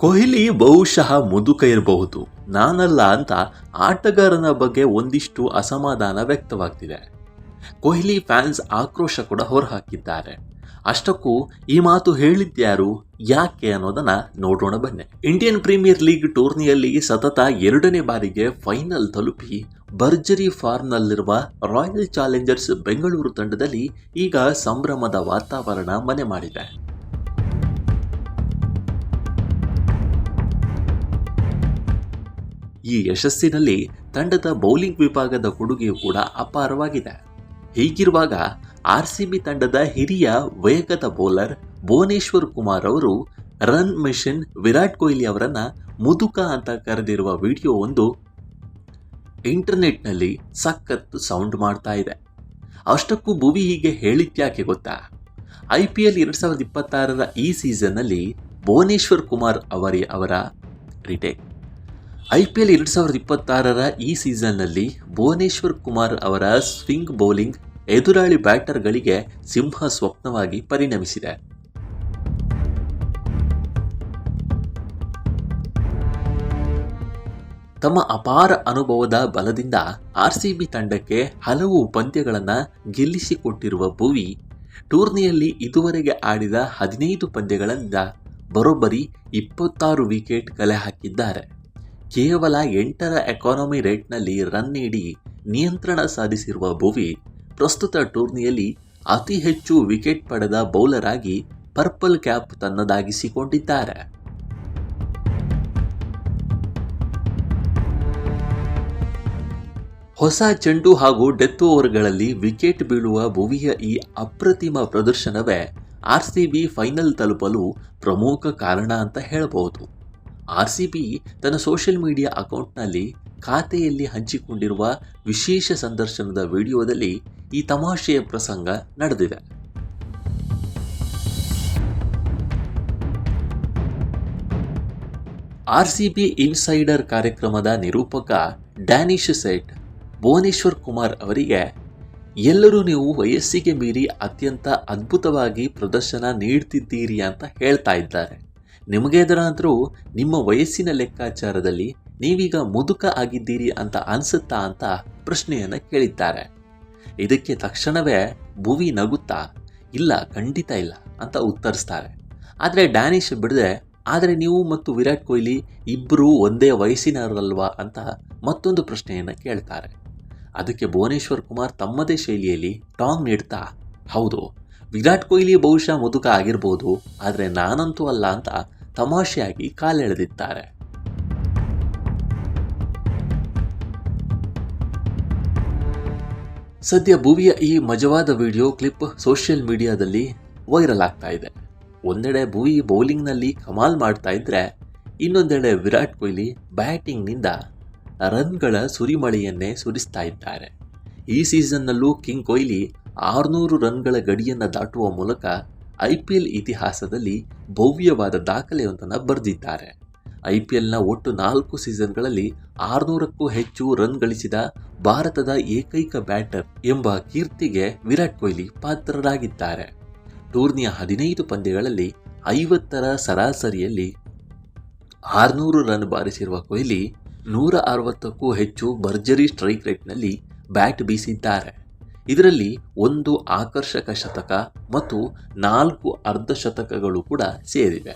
ಕೊಹ್ಲಿ ಬಹುಶಃ ಮುದುಕ ಇರಬಹುದು, ನಾನಲ್ಲ ಅಂತ ಆಟಗಾರನ ಬಗ್ಗೆ ಒಂದಿಷ್ಟು ಅಸಮಾಧಾನ ವ್ಯಕ್ತವಾಗ್ತಿದೆ. ಕೊಹ್ಲಿ ಫ್ಯಾನ್ಸ್ ಆಕ್ರೋಶ ಕೂಡ ಹೊರಹಾಕಿದ್ದಾರೆ. ಅಷ್ಟಕ್ಕೂ ಈ ಮಾತು ಹೇಳಿದ್ಯಾರು, ಯಾಕೆ ಅನ್ನೋದನ್ನ ನೋಡೋಣ ಬನ್ನಿ. ಇಂಡಿಯನ್ ಪ್ರೀಮಿಯರ್ ಲೀಗ್ ಟೂರ್ನಿಯಲ್ಲಿ ಸತತ 2ನೇ ಬಾರಿಗೆ ಫೈನಲ್ ತಲುಪಿ ಭರ್ಜರಿ ಫಾರ್ಮ್ನಲ್ಲಿರುವ ರಾಯಲ್ ಚಾಲೆಂಜರ್ಸ್ ಬೆಂಗಳೂರು ತಂಡದಲ್ಲಿ ಈಗ ಸಂಭ್ರಮದ ವಾತಾವರಣ ಮನೆ ಮಾಡಿದೆ. ಈ ಯಶಸ್ಸಿನಲ್ಲಿ ತಂಡದ ಬೌಲಿಂಗ್ ವಿಭಾಗದ ಕೊಡುಗೆಯೂ ಕೂಡ ಅಪಾರವಾಗಿದೆ. ಹೀಗಿರುವಾಗ ಆರ್ಸಿಬಿ ತಂಡದ ಹಿರಿಯ ವೇಗದ ಬೌಲರ್ ಭುವನೇಶ್ವರ್ ಕುಮಾರ್ ಅವರು ರನ್ ಮಿಷನ್ ವಿರಾಟ್ ಕೊಹ್ಲಿ ಅವರನ್ನ ಮುದುಕ ಅಂತ ಕರೆದಿರುವ ವಿಡಿಯೋ ಒಂದು ಇಂಟರ್ನೆಟ್ನಲ್ಲಿ ಸಖತ್ ಸೌಂಡ್ ಮಾಡ್ತಾ ಇದೆ. ಅಷ್ಟಕ್ಕೂ ಭುವಿ ಹೀಗೆ ಹೇಳಿದ್ಯಾಕೆ ಗೊತ್ತಾ? IPL 2026ರ ಈ ಸೀಸನ್ನಲ್ಲಿ ಭುವನೇಶ್ವರ್ ಕುಮಾರ್ ಅವರ ರಿಟೇಕ್. IPL 2026ರ ಈ ಸೀಸನ್ನಲ್ಲಿ ಭುವನೇಶ್ವರ್ ಕುಮಾರ್ ಅವರ ಸ್ವಿಂಗ್ ಬೌಲಿಂಗ್ ಎದುರಾಳಿ ಬ್ಯಾಟರ್ಗಳಿಗೆ ಸಿಂಹ ಸ್ವಪ್ನವಾಗಿ ಪರಿಣಮಿಸಿದೆ. ತಮ್ಮ ಅಪಾರ ಅನುಭವದ ಬಲದಿಂದ RCB ತಂಡಕ್ಕೆ ಹಲವು ಪಂದ್ಯಗಳನ್ನು ಗೆಲ್ಲಿಸಿಕೊಟ್ಟಿರುವ ಭುವಿ ಟೂರ್ನಿಯಲ್ಲಿ ಇದುವರೆಗೆ ಆಡಿದ 15 ಪಂದ್ಯಗಳಿಂದ ಬರೋಬ್ಬರಿ 26 ವಿಕೆಟ್ ಕಲೆ ಹಾಕಿದ್ದಾರೆ. ಕೇವಲ 8ರ ಎಕಾನಮಿ ರೇಟ್ನಲ್ಲಿ ರನ್ ನೀಡಿ ನಿಯಂತ್ರಣ ಸಾಧಿಸಿರುವ ಭುವಿ ಪ್ರಸ್ತುತ ಟೂರ್ನಿಯಲ್ಲಿ ಅತಿ ಹೆಚ್ಚು ವಿಕೆಟ್ ಪಡೆದ ಬೌಲರ್ ಆಗಿ ಪರ್ಪಲ್ ಕ್ಯಾಪ್ ತನ್ನದಾಗಿಸಿಕೊಂಡಿದ್ದಾರೆ. ಹೊಸ ಚೆಂಡು ಹಾಗೂ ಡೆತ್ ಓವರ್ಗಳಲ್ಲಿ ವಿಕೆಟ್ ಬೀಳುವ ಭುವಿಯ ಈ ಅಪ್ರತಿಮ ಪ್ರದರ್ಶನವೇ RCB ಫೈನಲ್ ತಲುಪಲು ಪ್ರಮುಖ ಕಾರಣ ಅಂತ ಹೇಳಬಹುದು. RCB ತನ್ನ ಸೋಷಿಯಲ್ ಮೀಡಿಯಾ ಅಕೌಂಟ್ನಲ್ಲಿ ಖಾತೆಯಲ್ಲಿ ಹಂಚಿಕೊಂಡಿರುವ ವಿಶೇಷ ಸಂದರ್ಶನದ ವಿಡಿಯೋದಲ್ಲಿ ಈ ತಮಾಷೆಯ ಪ್ರಸಂಗ ನಡೆದಿದೆ. RCB ಇನ್ಸೈಡರ್ ಕಾರ್ಯಕ್ರಮದ ನಿರೂಪಕ ಡ್ಯಾನಿಶ್ ಸೇಠ್ ಭುವನೇಶ್ವರ್ ಕುಮಾರ್ ಅವರಿಗೆ, ಎಲ್ಲರೂ ನೀವು ವಯಸ್ಸಿಗೆ ಮೀರಿ ಅತ್ಯಂತ ಅದ್ಭುತವಾಗಿ ಪ್ರದರ್ಶನ ನೀಡ್ತಿದ್ದೀರಿ ಅಂತ ಹೇಳ್ತಾ ಇದ್ದಾರೆ. ನಿಮಗೆ ಎದುರಾದರೂ ನಿಮ್ಮ ವಯಸ್ಸಿನ ಲೆಕ್ಕಾಚಾರದಲ್ಲಿ ನೀವೀಗ ಮುದುಕ ಆಗಿದ್ದೀರಿ ಅಂತ ಅನಿಸುತ್ತಾ ಅಂತ ಪ್ರಶ್ನೆಯನ್ನು ಕೇಳಿದ್ದಾರೆ. ಇದಕ್ಕೆ ತಕ್ಷಣವೇ ಭುವಿ ನಗುತ್ತಾ, ಇಲ್ಲ ಖಂಡಿತ ಇಲ್ಲ ಅಂತ ಉತ್ತರಿಸ್ತಾರೆ. ಆದರೆ ಡ್ಯಾನಿಶ್ ಬಿಡದೆ, ಆದರೆ ನೀವು ಮತ್ತು ವಿರಾಟ್ ಕೊಹ್ಲಿ ಇಬ್ಬರೂ ಒಂದೇ ವಯಸ್ಸಿನವರಲ್ವಾ ಅಂತ ಮತ್ತೊಂದು ಪ್ರಶ್ನೆಯನ್ನು ಕೇಳ್ತಾರೆ. ಅದಕ್ಕೆ ಭುವನೇಶ್ವರ್ ಕುಮಾರ್ ತಮ್ಮದೇ ಶೈಲಿಯಲ್ಲಿ ಟಾಂಗ್ ನೀಡ್ತಾ, ಹೌದು ವಿರಾಟ್ ಕೊಹ್ಲಿ ಬಹುಶಃ ಮುದುಕ ಆಗಿರ್ಬೋದು, ಆದರೆ ನಾನಂತೂ ಅಲ್ಲ ಅಂತ ತಮಾಷೆಯಾಗಿ ಕಾಲೆಳೆದಿದ್ದಾರೆ. ಸದ್ಯ ಭುವಿಯ ಈ ಮಜವಾದ ವಿಡಿಯೋ ಕ್ಲಿಪ್ ಸೋಷಿಯಲ್ ಮೀಡಿಯಾದಲ್ಲಿ ವೈರಲ್ ಆಗ್ತಾ ಇದೆ. ಒಂದೆಡೆ ಭುವಿ ಬೌಲಿಂಗ್ನಲ್ಲಿ ಕಮಾಲ್ ಮಾಡ್ತಾ ಇದ್ರೆ, ಇನ್ನೊಂದೆಡೆ ವಿರಾಟ್ ಕೊಹ್ಲಿ ಬ್ಯಾಟಿಂಗ್ನಿಂದ ರನ್ಗಳ ಸುರಿಮಳೆಯನ್ನೇ ಸುರಿಸ್ತಾ ಇದ್ದಾರೆ. ಈ ಸೀಸನ್ನಲ್ಲೂ ಕಿಂಗ್ ಕೊಹ್ಲಿ 600 ರನ್ಗಳ ಗಡಿಯನ್ನು ದಾಟುವ ಮೂಲಕ IPL ಇತಿಹಾಸದಲ್ಲಿ ಭವ್ಯವಾದ ದಾಖಲೆಯೊಂದನ್ನು ಬರೆದಿದ್ದಾರೆ. IPLನ ಒಟ್ಟು 4 ಸೀಸನ್ಗಳಲ್ಲಿ 600ಕ್ಕೂ ಹೆಚ್ಚು ರನ್ ಗಳಿಸಿದ ಭಾರತದ ಏಕೈಕ ಬ್ಯಾಟರ್ ಎಂಬ ಕೀರ್ತಿಗೆ ವಿರಾಟ್ ಕೊಹ್ಲಿ ಪಾತ್ರರಾಗಿದ್ದಾರೆ. ಟೂರ್ನಿಯ 15 ಪಂದ್ಯಗಳಲ್ಲಿ 50ರ ಸರಾಸರಿಯಲ್ಲಿ 600 ರನ್ ಬಾರಿಸಿರುವ ಕೊಹ್ಲಿ 160ಕ್ಕೂ ಹೆಚ್ಚು ಭರ್ಜರಿ ಸ್ಟ್ರೈಕ್ ರೇಟ್ನಲ್ಲಿ ಬ್ಯಾಟ್ ಬೀಸಿದ್ದಾರೆ. ಇದರಲ್ಲಿ 1 ಆಕರ್ಷಕ ಶತಕ ಮತ್ತು 4 ಅರ್ಧ ಶತಕಗಳು ಕೂಡ ಸೇರಿವೆ.